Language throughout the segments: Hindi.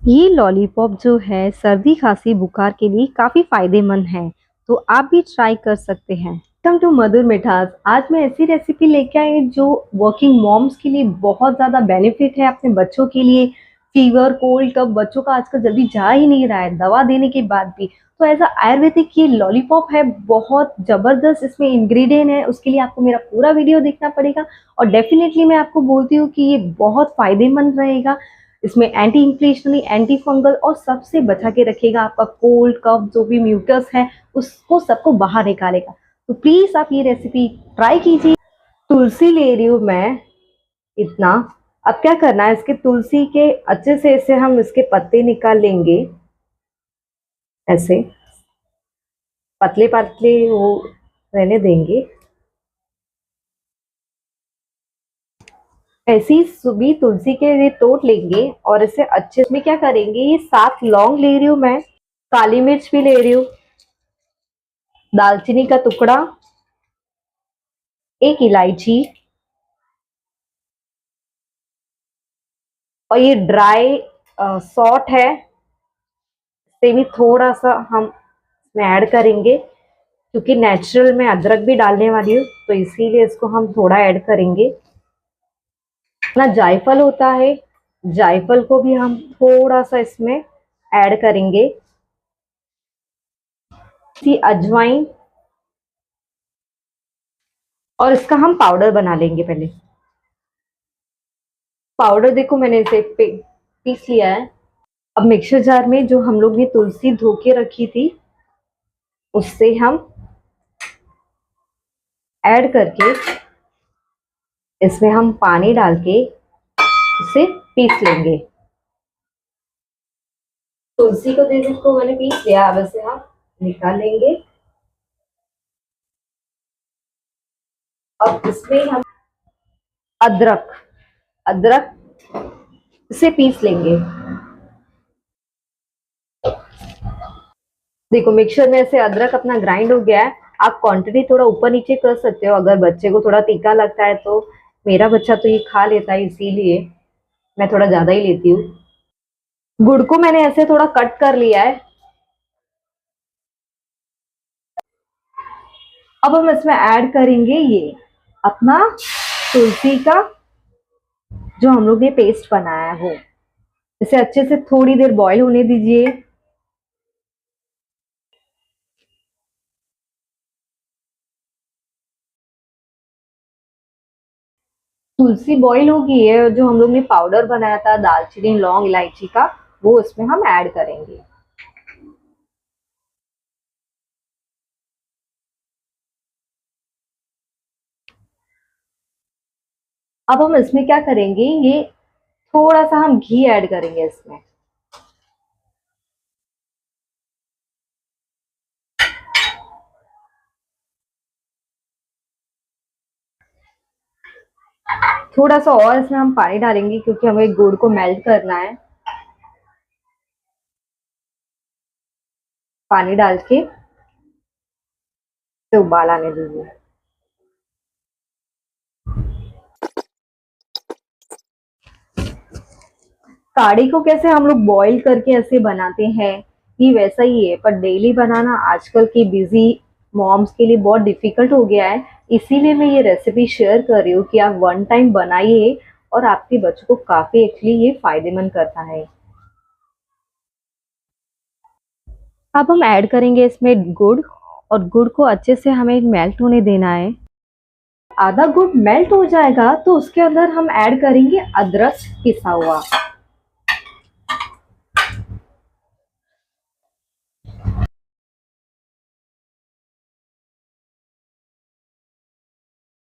ये लॉलीपॉप जो है सर्दी खांसी बुखार के लिए काफ़ी फायदेमंद है, तो आप भी ट्राई कर सकते हैं। वेलकम टू मधुर मिठास। आज मैं ऐसी रेसिपी लेके आई जो वर्किंग मॉम्स के लिए बहुत ज़्यादा बेनिफिट है। अपने बच्चों के लिए फीवर कोल्ड कफ बच्चों का आजकल जल्दी जा ही नहीं रहा है दवा देने के बाद भी, तो एज अ आयुर्वेदिक ये लॉलीपॉप है, बहुत ज़बरदस्त इसमें इंग्रेडिएंट है। उसके लिए आपको मेरा पूरा वीडियो देखना पड़ेगा और डेफिनेटली मैं आपको बोलती हूँ कि ये बहुत फायदेमंद रहेगा। इसमें एंटी इन्फ्लेशनरी एंटी फंगल और सबसे बचा के रखेगा, आपका कोल्ड कफ जो भी म्यूकस है उसको सबको बाहर निकालेगा। तो प्लीज आप ये रेसिपी ट्राई कीजिए। तुलसी ले रही हूँ मैं इतना। अब क्या करना है, इसके तुलसी के अच्छे से इसे हम इसके पत्ते निकाल लेंगे, ऐसे पतले पतले वो रहने देंगे। ऐसी सुबह तुलसी के ये तोड़ लेंगे और इसे अच्छे में क्या करेंगे, ये 7 लौंग ले रही हूँ मैं, काली मिर्च भी ले रही हूँ, दालचीनी का टुकड़ा, एक इलायची और ये ड्राई सॉल्ट है, इसे भी थोड़ा सा हम इसमें ऐड करेंगे क्योंकि नेचुरल में अदरक भी डालने वाली हूँ तो इसीलिए इसको हम थोड़ा ऐड करेंगे। ना जायफल होता है, जायफल को भी हम थोड़ा सा इसमें ऐड करेंगे। अजवाइन और इसका हम पाउडर बना लेंगे पहले। पाउडर देखो मैंने इसे पीस लिया है। अब मिक्सर जार में जो हम लोग ने तुलसी धो के रखी थी उससे हम ऐड करके इसमें हम पानी डाल के इसे पीस लेंगे। तुलसी को दे को मैंने पीस लिया, अब इसे हम निकाल लेंगे। अब इसमें हम अदरक अदरक इसे पीस लेंगे। देखो मिक्सर में से अदरक अपना ग्राइंड हो गया है। आप क्वांटिटी थोड़ा ऊपर नीचे कर सकते हो अगर बच्चे को थोड़ा तीखा लगता है तो। मेरा बच्चा तो ये खा लेता है इसीलिए मैं थोड़ा ज्यादा ही लेती हूँ। गुड़ को मैंने ऐसे थोड़ा कट कर लिया है। अब हम इसमें ऐड करेंगे ये अपना तुलसी का जो हम लोग ने पेस्ट बनाया है वो। इसे अच्छे से थोड़ी देर बॉईल होने दीजिए। तुलसी बॉईल हो गई है, जो हम लोग ने पाउडर बनाया था दालचीनी लौंग इलायची का वो इसमें हम ऐड करेंगे। अब हम इसमें क्या करेंगे, ये थोड़ा सा हम घी ऐड करेंगे इसमें। थोड़ा सा और इसमें हम पानी डालेंगे क्योंकि हमें गुड़ को मेल्ट करना है। पानी डाल के तो उबाल आने दीजिए। काढ़ी को कैसे हम लोग बॉईल करके ऐसे बनाते हैं, ये वैसा ही है, पर डेली बनाना आजकल की बिजी मॉम्स के लिए बहुत डिफिकल्ट हो गया है। इसीलिए मैं ये रेसिपी शेयर कर रही हूँ कि आप वन टाइम बनाइए और आपके बच्चों को काफी एक्चुअली ये फायदेमंद करता है। अब हम ऐड करेंगे इसमें गुड़ और गुड़ को अच्छे से हमें मेल्ट होने देना है। आधा गुड़ मेल्ट हो जाएगा तो उसके अंदर हम ऐड करेंगे अदरक पिसा हुआ।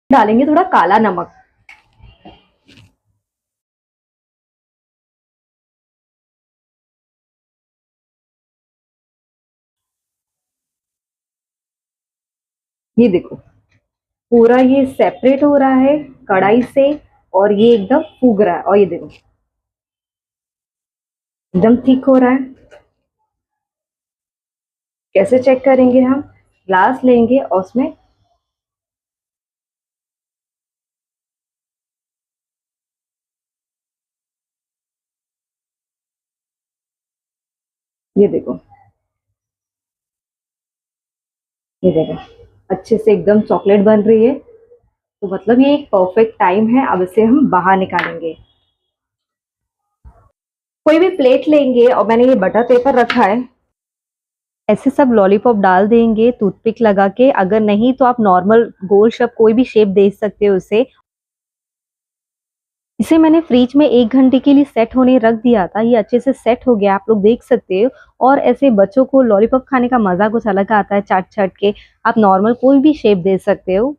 डालेंगे थोड़ा काला नमक। ये देखो पूरा ये सेपरेट हो रहा है कढ़ाई से और ये एकदम फूग रहा है, और ये देखो एकदम थिक हो रहा है। कैसे चेक करेंगे, हम ग्लास लेंगे और उसमें ये देखो, ये देखो, अच्छे से एकदम चॉकलेट बन रही है। तो मतलब ये एक परफेक्ट टाइम है, अब इसे हम बाहर निकालेंगे। कोई भी प्लेट लेंगे और मैंने ये बटर पेपर रखा है, ऐसे सब लॉलीपॉप डाल देंगे टूथपिक लगा के। अगर नहीं तो आप नॉर्मल गोल शेप कोई भी शेप दे सकते हो उसे। इसे मैंने फ्रिज में 1 घंटे के लिए सेट होने रख दिया था। ये अच्छे से सेट हो गया, आप लोग देख सकते हो। और ऐसे बच्चों को लॉलीपॉप खाने का मजा कुछ अलग आता है, चाट चाट के। आप नॉर्मल कोई भी शेप दे सकते हो।